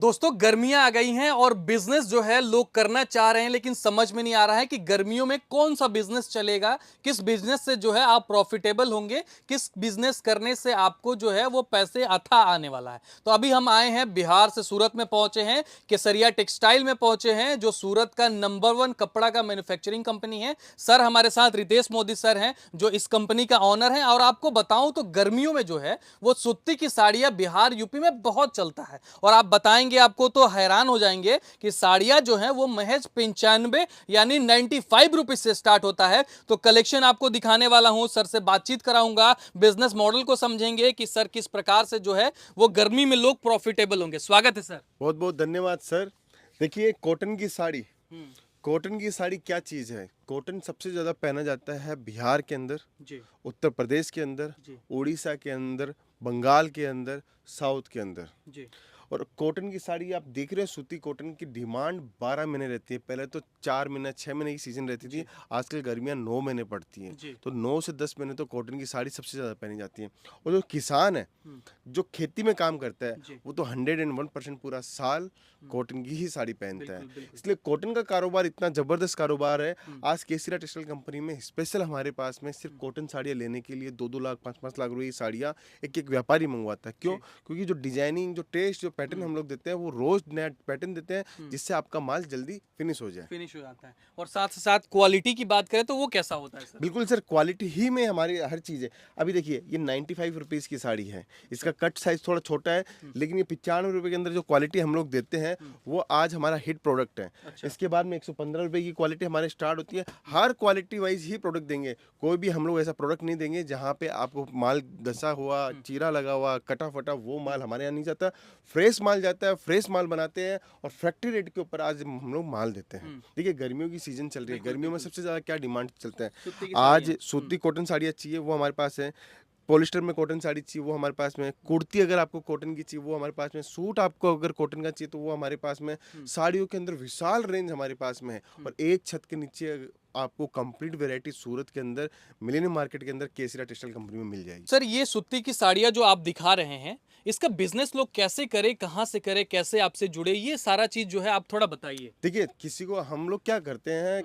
दोस्तों गर्मियां आ गई हैं और बिजनेस जो है लोग करना चाह रहे हैं, लेकिन समझ में नहीं आ रहा है कि गर्मियों में कौन सा बिजनेस चलेगा, किस बिजनेस से जो है आप प्रॉफिटेबल होंगे, किस बिजनेस करने से आपको जो है वो पैसे अथा आने वाला है। तो अभी हम आए हैं बिहार से, सूरत में पहुंचे हैं, केसरिया टेक्सटाइल में पहुंचे हैं, जो सूरत का नंबर 1 कपड़ा का मैन्युफैक्चरिंग कंपनी है। सर हमारे साथ रितेश मोदी सर हैं, जो इस कंपनी का ऑनर है। और आपको बताऊं तो गर्मियों में जो है वो सूती की साड़ियां बिहार यूपी में बहुत चलता है, और आप बताएंगे आपको तो हैरान हो जाएंगे कि साड़ियां जो है वो महज 95 यानी 95 रुपीज से स्टार्ट होता है। तो कलेक्शन आपको दिखाने वाला हूं, सर से बातचीत कराऊंगा, बिजनेस मॉडल को समझेंगे कि सर किस प्रकार से जो है वो गर्मी में लोग प्रॉफिटेबल होंगे। स्वागत है सर। बहुत बहुत धन्यवाद सर। देखिए कॉटन की साड़ी, कॉटन की साड़ी क्या चीज़ है। कॉटन सबसे ज़्यादा पहना जाता है बिहार के अंदर, जी उत्तर प्रदेश के अंदर, जी उड़ीसा के अंदर, बंगाल के अंदर, साउथ के अंदर। जी और कॉटन की साड़ी आप देख रहे हो, सूती कॉटन की डिमांड 12 महीने रहती है। पहले तो 4 महीने 6 महीने की सीजन रहती थी, आजकल गर्मियाँ 9 महीने पड़ती हैं। जी तो 9 से 10 महीने तो कॉटन की साड़ी सबसे ज़्यादा पहनी जाती है। और जो किसान है, जो खेती में काम करता है, जी वो तो 101% पूरा साल कॉटन की ही साड़ी पहनता है। बिल्कुल बिल्कुल। इसलिए कॉटन का कारोबार इतना ज़बरदस्त कारोबार है। आज केसरिया टेक्सटाइल कंपनी में स्पेशल हमारे पास में सिर्फ कॉटन साड़ियाँ लेने के लिए 2-2 लाख 5-5 लाख रुपए की साड़ियाँ एक एक व्यापारी मंगवाता है। क्यों? क्योंकि जो डिजाइनिंग, जो टेस्ट, जो पैटर्न हम लोग देते हैं, वो रोज नया पैटर्न देते हैं, जिससे आपका माल जल्दी फिनिश हो जाए। फिनिश हो जाता है। और साथ साथ क्वालिटी की बात करें तो वो कैसा होता है सर? बिल्कुल सर, क्वालिटी ही में हमारी हर चीज़ है। अभी देखिए ये 95 रुपीज़ की साड़ी है, इसका कट साइज थोड़ा छोटा है, लेकिन ये 95 रुपये के अंदर जो क्वालिटी हम लोग देते हैं वो आज हमारा हिट प्रोडक्ट है। अच्छा। इसके बाद में 115 रुपये की क्वालिटी हमारे स्टार्ट होती है। हर क्वालिटी वाइज ही प्रोडक्ट देंगे, कोई भी हम लोग ऐसा प्रोडक्ट नहीं देंगे जहाँ पे आपको माल घसा हुआ, चीरा लगा हुआ, कटा फटा, वो माल हमारे यहाँ नहीं जाता। फ्रेश माल जाता है, फ्रेश माल बनाते हैं और फैक्ट्री रेट के ऊपर आज हम लोग माल देते हैं। देखिए गर्मियों की सीजन चल रही है, बिल्कुल गर्मियों में बिल्कुल। सबसे ज़्यादा क्या डिमांड चलता है। सूती की आज साड़ियाँ। सूती कॉटन साड़ी अच्छी है, वो हमारे पास है। पॉलिस्टर में कॉटन साड़ी चाहिए, वो हमारे पास में है। कुर्ती अगर आपको कॉटन की चाहिए, वो हमारे पास में। सूट आपको अगर कॉटन का चाहिए तो वो हमारे पास में। साड़ियों के अंदर विशाल रेंज हमारे पास में है। और एक छत के नीचे आपको कंप्लीट वैरायटी सूरत के अंदर मिलेनियम मार्केट के अंदर केसरिया टेक्सटाइल कंपनी में मिल जाएगी। सर ये सूती की साड़ियाँ जो आप दिखा रहे हैं, इसका बिजनेस लोग कैसे करें, कहाँ से करें, कैसे आपसे जुड़े, ये सारा चीज जो है आप थोड़ा बताइए। देखिए किसी को हम लोग क्या करते हैं,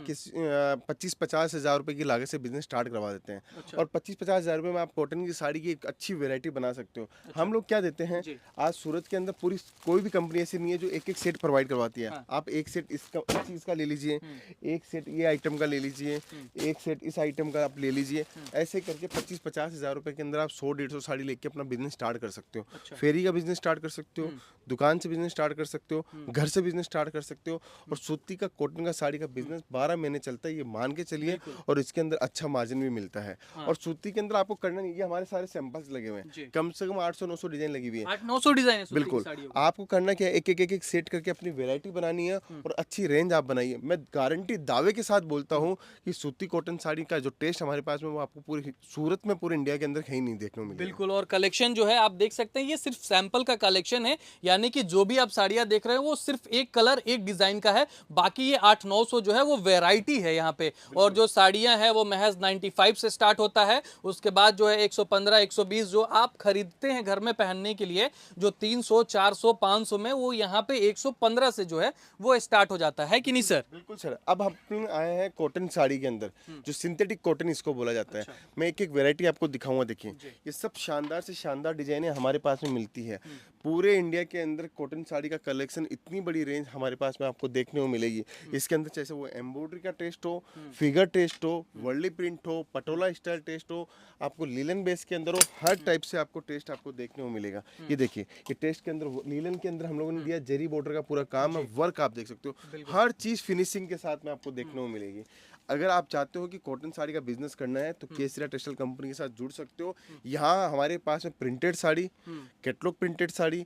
25-50 हज़ार रुपए की लागत से बिजनेस स्टार्ट करवा देते हैं। अच्छा। और 25-50 हज़ार रुपये में आप कॉटन की साड़ी की एक अच्छी वैरायटी बना सकते हो। अच्छा। हम लोग क्या देते हैं, जी। आज सूरत के अंदर पूरी कोई भी कंपनी ऐसी नहीं है जो एक एक सेट प्रोवाइड करवाती है। हाँ। आप एक सेट इसका, इस चीज़ का ले लीजिए, एक सेट ये आइटम का ले लीजिए, एक सेट इस आइटम का आप ले लीजिए। ऐसे करके 25-50 हज़ार रुपये के अंदर आप 100-150 साड़ी लेके अपना बिजनेस स्टार्ट कर सकते हो। अच्छा। फेरी का बिजनेस स्टार्ट कर सकते हो, दुकान से बिजनेस स्टार्ट कर सकते हो, घर से बिजनेस स्टार्ट कर सकते हो। और सूती का कॉटन का साड़ी का बिजनेस 12 महीने चलता है, ये मान के चलिए। और इसके अंदर अच्छा मार्जिन भी मिलता है। हाँ। और सूती के अंदर आपको करना नहीं, ये हमारे सारे सैंपल्स लगे हुए जी। हैं, कम से कम 800-900 डिजाइन लगी हुई है। 800-900 डिजाइन है सूती की बिल्कुल, साड़ियों की। आपको करना क्या है, एक एक सेट करके अपनी वैरायटी बनानी है और अच्छी रेंज आप बनाइए। मैं गारंटी दावे के साथ बोलता हूँ कि सूती कॉटन साड़ी का जो टेस्ट हमारे पास में, वो आपको पूरी सूरत में, पूरे इंडिया के अंदर कहीं नहीं देखने को मिलेगा। बिल्कुल। और कलेक्शन जो है आप देख सकते हैं, ये सिर्फ सैंपल का कलेक्शन है, यानी कि जो भी आप साड़ियां देख रहे हैं वो सिर्फ एक कलर एक डिजाइन का है, बाकी ये 800-900 जो है वो वैरायटी है यहाँ पे। और जो साड़ियां हैं वो महज 95 से स्टार्ट होता है, उसके बाद जो है 115-120 जो आप खरीदते हैं घर में पहनने के लिए, जो 300-400-500 में, वो यहाँ पे 115 से जो है वो स्टार्ट हो जाता है कि नहीं सर? बिल्कुल सर। अब हम आए हैं कॉटन साड़ी के अंदर, जो सिंथेटिक कॉटन इसको बोला जाता है। अच्छा। मैं एक एक वैरायटी आपको दिखाऊंगा। देखिए ये सब शानदार से शानदार डिजाइनें हमारे पास में मिलती है। पूरे इंडिया के अंदर कॉटन साड़ी का कलेक्शन, इतनी बड़ी रेंज हमारे पास में आपको देखने को मिलेगी। इसके अंदर चाहे वो एम्ब्रॉयडरी का टेस्ट हो, फिगर टेस्ट हो, वर्ली प्रिंट हो, पटोला स्टाइल टेस्ट हो, आपको लीलन बेस के अंदर हो, हर टाइप से आपको टेस्ट आपको देखने को मिलेगा। ये देखिए, ये टेस्ट के अंदर लीलन के अंदर हम लोगों ने दिया जरी बॉर्डर का पूरा काम है, वर्क आप देख सकते हो। हर चीज फिनिशिंग के साथ में आपको देखने को मिलेगी। अगर आप चाहते हो कि कॉटन साड़ी का बिजनेस करना है तो केसरिया टेक्सटाइल कंपनी के साथ जुड़ सकते हो। यहाँ हमारे पास में printed sari, catalogue printed sari,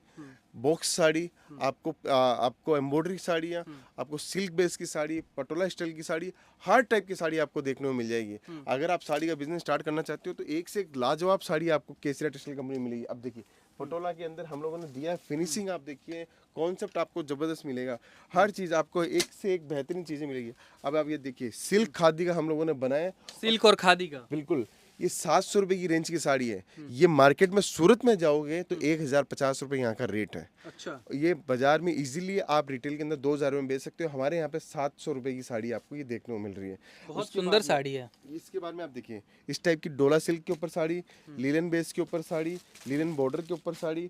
box sari, आपको एम्ब्रॉयडरी साड़ियाँ, आपको सिल्क बेस की साड़ी, पटोला स्टाइल की साड़ी, हर टाइप की साड़ी आपको देखने को मिल जाएगी। अगर आप साड़ी का बिजनेस स्टार्ट करना चाहते हो तो एक से एक लाजवाब साड़ी आपको केसरिया टेक्सटाइल कंपनी में मिलेगी। अब देखिए पटोला के अंदर हम लोगों ने दिया है, फिनिशिंग आप देखिए, कॉन्सेप्ट आपको जबरदस्त मिलेगा। हर चीज़ आपको एक से एक बेहतरीन चीज़ें मिलेगी। अब आप ये देखिए, सिल्क खादी का हम लोगों ने बनाया। सिल्क और खादी का। बिल्कुल, ये 700 रुपये की रेंज की साड़ी है। ये मार्केट में सूरत में जाओगे तो 1050 रुपये यहाँ का रेट है। अच्छा, ये बाजार में इजीली आप रिटेल के अंदर 2000 में बेच सकते हो। हमारे यहाँ पे 700 रुपये की साड़ी आपको ये देखने को मिल रही है। बहुत उसके सुंदर बाद में- साड़ी है। इसके बाद में आप देखिए इस टाइप की डोला सिल्क के ऊपर साड़ी, लिनन बेस के ऊपर साड़ी, लिनन बॉर्डर के ऊपर साड़ी,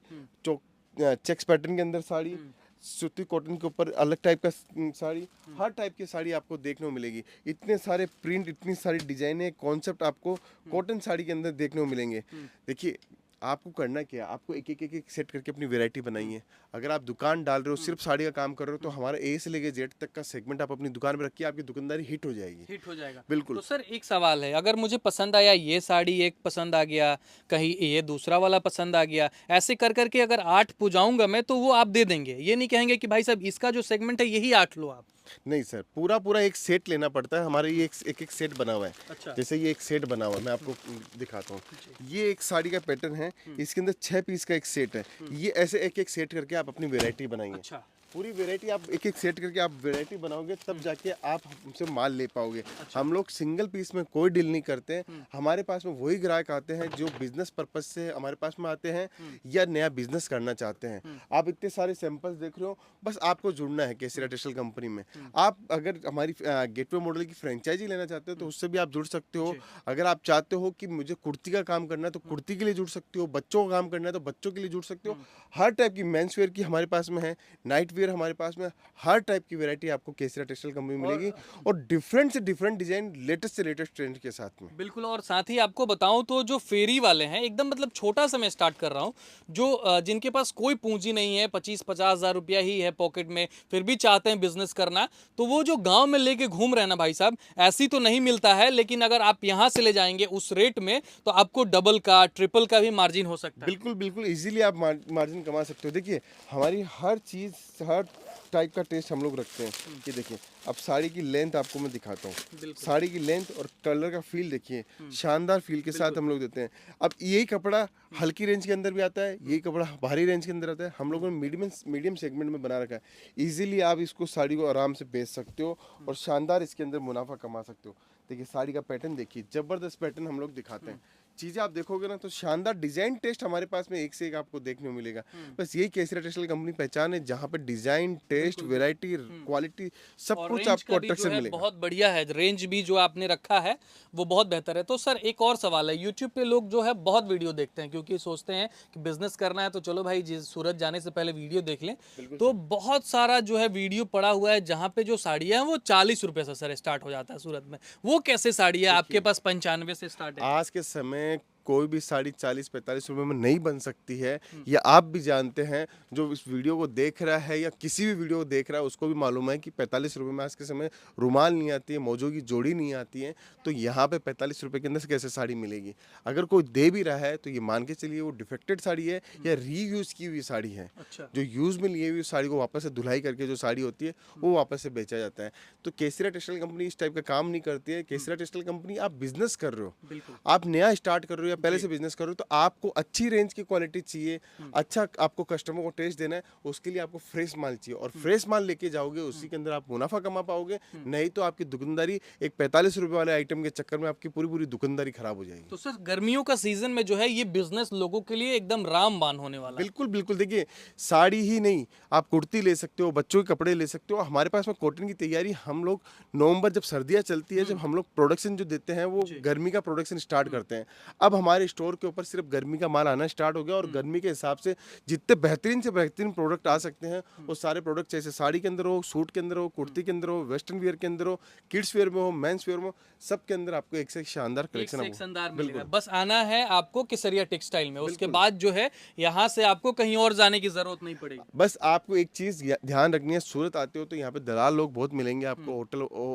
चेक्स पैटर्न के अंदर साड़ी, सूती कॉटन के ऊपर अलग टाइप का साड़ी, हर टाइप की साड़ी आपको देखने को मिलेगी। इतने सारे प्रिंट, इतनी सारी डिजाइनें, कॉन्सेप्ट आपको कॉटन साड़ी के अंदर देखने को मिलेंगे। देखिए आपको करना क्या है, आपको एक सेट करके अपनी वैरायटी बनाइए। अगर आप दुकान डाल रहे हो, सिर्फ साड़ी का काम कर रहे हो, तो हमारा ए से लेके जेड तक का सेगमेंट आप अपनी दुकान में रखिए, आपकी दुकानदारी हिट हो जाएगी। हिट हो जाएगा। बिल्कुल। तो सर एक सवाल है, अगर मुझे पसंद आया ये साड़ी, एक पसंद आ गया, कहीं ये दूसरा वाला पसंद आ गया, ऐसे कर करके अगर 8 पुजाऊंगा मैं तो वो आप दे देंगे, ये नहीं कहेंगे कि भाई साहब इसका जो सेगमेंट है यही 8 लो आप? नहीं सर, पूरा पूरा एक सेट लेना पड़ता है। हमारे ये एक सेट बना हुआ है। अच्छा। जैसे ये एक सेट बना हुआ है, मैं आपको दिखाता हूँ। ये एक साड़ी का पैटर्न है, इसके अंदर 6 पीस का एक सेट है। ये ऐसे एक एक सेट करके आप अपनी वैरायटी बनाएंगे। अच्छा, पूरी वैरायटी आप एक एक सेट करके आप वैरायटी बनाओगे, तब जाके आप हमसे माल ले पाओगे। हम लोग सिंगल पीस में कोई डील नहीं करते हैं। हमारे पास में वही ग्राहक आते हैं जो बिजनेस पर्पज से हमारे पास में आते हैं या नया बिजनेस करना चाहते हैं। आप इतने सारे सैंपल्स देख रहे हो, बस आपको जुड़ना है केसरिया टेक्सटाइल कंपनी में। आप अगर हमारी गेटवे मॉडल की फ्रेंचाइजी लेना चाहते हो तो उससे भी आप जुड़ सकते हो। अगर आप चाहते हो कि मुझे कुर्ती का काम करना है तो कुर्ती के लिए जुड़ सकते हो, बच्चों का काम करना है तो बच्चों के लिए जुड़ सकते हो। हर टाइप की मेंस वेयर की हमारे पास में है, नाइट वेयर हमारे पास में, हर टाइप की वैरायटी आपको केसरिया टेक्सटाइल कंपनी में मिलेगी, और डिफरेंट से डिफरेंट डिजाइन, लेटेस्ट से लेटेस्ट ट्रेंड के साथ में। बिल्कुल। और साथ ही आपको बताऊं तो जो फेरी वाले हैं, एकदम मतलब छोटा सा मैं स्टार्ट कर रहा हूं, जो जिनके पास कोई पूंजी नहीं है, 25-50 हज़ार रुपया ही है पॉकेट में, फिर भी चाहते हैं बिजनेस करना, तो वो जो गांव में लेके घूम रहे हैं ना भाई साहब, ऐसी तो नहीं मिलता है, लेकिन अगर आप यहां से ले जाएंगे उस रेट में तो आपको डबल का, ट्रिपल का भी मार्जिन हो सकता है। बिल्कुल बिल्कुल इजीली आप मार्जिन कमा सकते हो। देखिए हमारी हर चीज़, हर टाइप का टेस्ट हम लोग रखते हैं। ये देखिए, अब साड़ी की लेंथ आपको मैं दिखाता हूँ। साड़ी की लेंथ और कलर का फील देखिए, शानदार फील के साथ हम लोग देते हैं। अब यही कपड़ा हल्की रेंज के अंदर भी आता है, यही कपड़ा भारी रेंज के अंदर आता है। हम लोगों ने मीडियम सेगमेंट में बना रखा है। इजीली आप इसको साड़ी को आराम से बेच सकते हो और शानदार इसके अंदर मुनाफा कमा सकते हो। देखिए साड़ी का पैटर्न देखिए, जबरदस्त पैटर्न हम लोग दिखाते हैं। चीज़ें आप देखोगे ना तो शानदार डिजाइन टेस्ट हमारे पास में एक से एक आपको देखने को मिलेगा। बस यही केसरिया टेक्सटाइल कंपनी पहचान है, जहाँ पे डिजाइन, टेस्ट, वैरायटी, क्वालिटी सब और कुछ रेंज आपको का भी जो अट्रैक्शन है मिलेगा। बहुत बढ़िया है, रेंज भी जो आपने रखा है वो बहुत बेहतर है। तो सर एक और सवाल है, यूट्यूब पे लोग जो है बहुत वीडियो देखते हैं, क्योंकि सोचते हैं कि बिजनेस करना है तो चलो भाई सूरत जाने से पहले वीडियो देख लें। तो बहुत सारा जो है वीडियो पड़ा हुआ है जहाँ पे जो साड़ियाँ हैं वो 40 रुपये से सर स्टार्ट हो जाता है सूरत में। वो कैसे साड़ी है आपके पास 95 से स्टार्ट है? आज के समय कोई भी साड़ी 40-45 रुपए में नहीं बन सकती है, ये आप भी जानते हैं। जो इस वीडियो को देख रहा है या किसी भी वीडियो को देख रहा है उसको भी मालूम है कि 45 रुपए में आज के समय रुमाल नहीं आती है, मौजों की जोड़ी नहीं आती है, तो यहाँ पे 45 रुपए के अंदर से कैसे साड़ी मिलेगी? अगर कोई दे भी रहा है तो ये मान के चलिए वो डिफेक्टेड साड़ी है या रीयूज की हुई साड़ी है। अच्छा। जो यूज़ में लिए हुई साड़ी को वापस से धुलाई करके जो साड़ी होती है वो वापस से बेचा जाता है। तो केसरिया टेक्सटाइल कंपनी इस टाइप का काम नहीं करती है। केसरिया टेक्सटाइल कंपनी, आप बिजनेस कर रहे हो, बिल्कुल। आप नया स्टार्ट कर रहे हो या पहले से बिजनेस कर रहे हो, तो आपको अच्छी रेंज की क्वालिटी चाहिए, अच्छा आपको कस्टमर को टेस्ट देना है, उसके लिए आपको फ्रेश माल चाहिए, और फ्रेश माल लेके जाओगे उसी के अंदर आप मुनाफा कमा पाओगे। नहीं तो आपकी दुकानदारी एक 45 रुपए वाले आइटम के चक्कर में आपकी पूरी पूरी दुकानदारी खराब हो जाएगी। तो सर गर्मियों का सीजन में जो है ये बिजनेस लोगों के लिए एकदम रामबाण होने वाला है। बिल्कुल बिल्कुल। देखिए साड़ी ही नहीं, आप कुर्ती ले सकते हो, बच्चों के कपड़े ले सकते हो। हमारे पास में कॉटन की तैयारी हम लोग नवंबर, जब सर्दियाँ चलती है, जब हम लोग प्रोडक्शन जो देते हैं वो गर्मी का प्रोडक्शन स्टार्ट करते हैं। अब हमारे स्टोर के ऊपर सिर्फ गर्मी का माल आना स्टार्ट हो गया, और गर्मी के हिसाब से जितने बेहतरीन से बेहतरीन प्रोडक्ट आ सकते हैं वो सारे प्रोडक्ट, जैसे साड़ी के अंदर हो, सूट के अंदर हो, कुर्ती के अंदर हो, वेस्टर्न वियर के अंदर हो, किड्स वेयर में हो, मेंस वेयर में हो, सब के अंदर आपको एक से एक शानदार एक कलेक्शन से एक शानदार मिलेगा। बिल्कुल। बस आना है आपको केसरिया टेक्सटाइल में, उसके बाद जो है यहाँ से आपको कहीं और जाने की जरूरत नहीं पड़ेगी। बस आपको एक चीज़ ध्यान रखनी है, सूरत आते हो तो यहाँ पे दलाल लोग बहुत मिलेंगे आपको,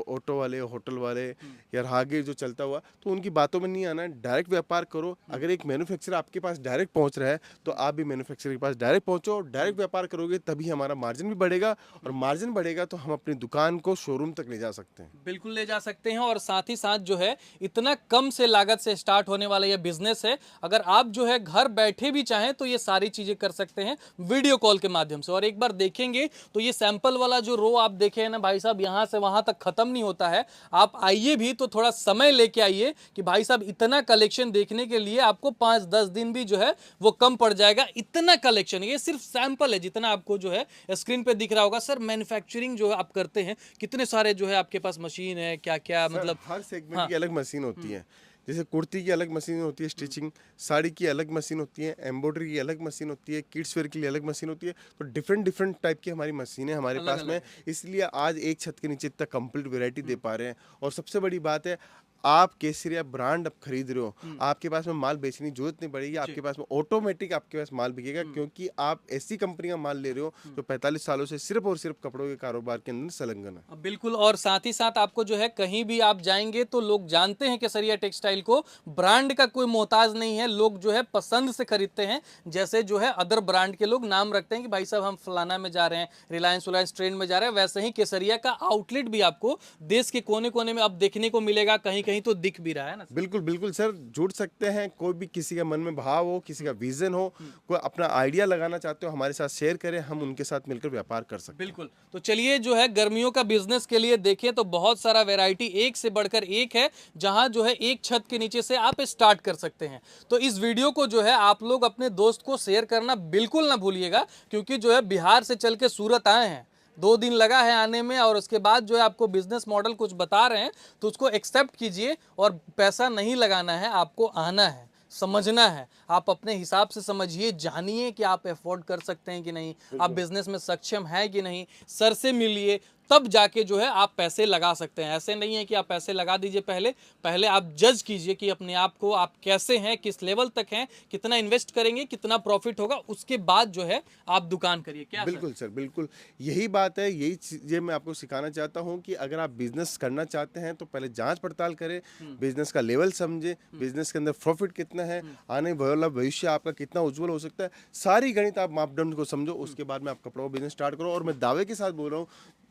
ऑटो वाले, होटल वाले या आगे जो चलता हुआ, तो उनकी बातों में नहीं आना है। डायरेक्ट व्यापार करो। अगर एक मैन्युफैक्चरर आपके पास डायरेक्ट पहुंच रहा है तो आप भी मैन्युफैक्चरर के पास डायरेक्ट पहुंचो, डायरेक्ट व्यापार करोगे तभी हमारा मार्जिन भी बढ़ेगा, और मार्जिन बढ़ेगा तो हम अपनी दुकान को शोरूम तक ले जा सकते हैं। बिल्कुल ले जा सकते हैं। और साथ ही साथ जो है इतना कम से लागत से स्टार्ट होने वाला ये बिजनेस है, अगर आप जो है घर बैठे भी चाहें तो ये सारी चीजें कर सकते हैं वीडियो कॉल के माध्यम से। और एक बार देखेंगे तो ये सैंपल वाला जो रो आप देखे हैं ना भाई साहब, यहाँ से वहां तक खत्म नहीं होता है। आप आइए भी तो थोड़ा समय लेके आइए कि भाई साहब इतना कलेक्शन देखने के लिए आपको 5-10 दिन भी जो है वो कम पड़ जाएगा। इतना कलेक्शन, ये सिर्फ सैंपल है जितना आपको जो है स्क्रीन पे दिख रहा होगा। सर मैन्युफैक्चरिंग जो है आप करते हैं, कितने सारे जो है आपके पास मशीन है, क्या क्या मतलब? हर सेगमेंट की अलग मशीन होती है। जैसे कुर्ती की अलग मशीन होती है, स्टिचिंग, साड़ी की अलग मशीन होती है, एम्ब्रॉयडरी की अलग मशीन होती है, किड्स वेयर के लिए अलग मशीन होती है। तो डिफरेंट डिफरेंट टाइप की हमारी मशीनें हमारे पास में, इसलिए आज एक छत के नीचे इतना कंप्लीट वैरायटी दे पा रहे हैं। और सबसे बड़ी बात है, आप केसरिया ब्रांड अब खरीद रहे हो, आपके पास में माल बेचने की जरूरत नहीं पड़ेगी, आपके पास में ऑटोमेटिक आपके पास माल बिकेगा, क्योंकि आप ऐसी कंपनी का माल ले रहे हो जो 45 सालों से सिर्फ और सिर्फ कपड़ों के कारोबार के अंदर संलग्न है। बिल्कुल। और साथ ही साथ आपको जो है कहीं भी आप जाएंगे तो लोग जानते हैं केसरिया टेक्सटाइल को, ब्रांड का कोई मोहताज नहीं है, लोग जो है पसंद से खरीदते हैं। जैसे जो है अदर ब्रांड के लोग नाम रखते हैं कि भाई साहब हम फलाना में जा रहे हैं, रिलायंस ट्रेंड में जा रहे हैं, वैसे ही केसरिया का आउटलेट भी आपको देश के कोने कोने में अब देखने को मिलेगा, कहीं कहीं तो दिख भी रहा है ना। बिल्कुल बिल्कुल सर, जुड़ सकते हैं। कोई भी किसी का मन में भाव हो, किसी का विजन हो, कोई अपना आइडिया लगाना चाहते हो, हमारे साथ शेयर करें, हम उनके साथ मिलकर व्यापार कर सकते हैं। बिल्कुल। तो चलिए जो है गर्मियों का बिजनेस के लिए देखें तो बहुत सारा वैरायटी एक से बढ़कर एक है, जहां जो है एक छत के नीचे से आप स्टार्ट कर सकते हैं। तो इस वीडियो को जो है आप लोग अपने दोस्त को शेयर करना बिल्कुल ना भूलिएगा, क्योंकि जो है बिहार से चल के सूरत आए हैं, 2 दिन लगा है आने में, और उसके बाद जो है आपको बिजनेस मॉडल कुछ बता रहे हैं तो उसको एक्सेप्ट कीजिए। और पैसा नहीं लगाना है, आपको आना है, समझना है, आप अपने हिसाब से समझिए, जानिए कि आप अफोर्ड कर सकते हैं कि नहीं, आप बिजनेस में सक्षम है कि नहीं, सर से मिलिए, तब जाके जो है आप पैसे लगा सकते हैं। ऐसे नहीं है कि आप पैसे लगा दीजिए, पहले आप जज कीजिए कि अपने आप को आप कैसे हैं, किस लेवल तक हैं, कितना इन्वेस्ट करेंगे, कितना प्रॉफिट होगा, उसके बाद जो है आप दुकान करिए। क्या बिल्कुल सर, बिल्कुल यही बात है, यही चीजें मैं आपको सिखाना चाहता हूं कि अगर आप बिजनेस करना चाहते हैं तो पहले जांच पड़ताल करें, बिजनेस का लेवल समझे, बिजनेस के अंदर प्रॉफिट कितना है, आने वाला भविष्य आपका कितना उज्जवल हो सकता है, सारी गणित आप मापदंड को समझो, उसके बाद में आप कपड़ों का बिजनेस स्टार्ट करो। और मैं दावे के साथ बोल रहा हूँ,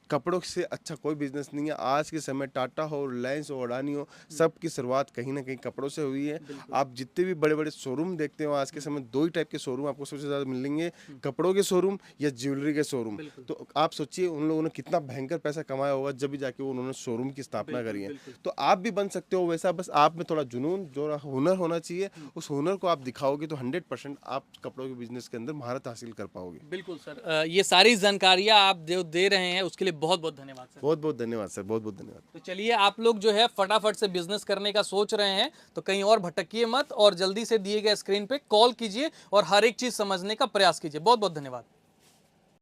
कपड़ों से अच्छा कोई बिजनेस नहीं है। आज के समय टाटा हो, रिलायंस हो, अडानी हो, सबकी शुरुआत कहीं ना कहीं कपड़ों से हुई है। आप जितने भी बड़े बड़े शोरूम देखते हो आज के समय, 2 ही टाइप के शोरूम आपको सबसे ज़्यादा मिलेंगे, कपड़ों के शोरूम या ज्वेलरी के शोरूम। तो आप सोचिए उन लोगों ने कितना भयंकर पैसा कमाया होगा जब भी जाके उन्होंने शोरूम की स्थापना करी है। तो आप भी बन सकते हो वैसा, बस आप में थोड़ा जुनून, जो हुनर होना चाहिए, उस हुनर को आप दिखाओगे तो 100% आप कपड़ों के बिजनेस के अंदर महारत हासिल कर पाओगे। बिल्कुल सर, ये सारी जानकारियां आप दे रहे हैं, उसके लिए बहुत बहुत धन्यवाद सर। बहुत बहुत धन्यवाद सर, बहुत बहुत धन्यवाद। तो चलिए आप लोग जो है फटाफट से बिजनेस करने का सोच रहे हैं तो कहीं और भटकिए मत, और जल्दी से दिए गए स्क्रीन पे कॉल कीजिए और हर एक चीज समझने का प्रयास कीजिए। बहुत बहुत धन्यवाद।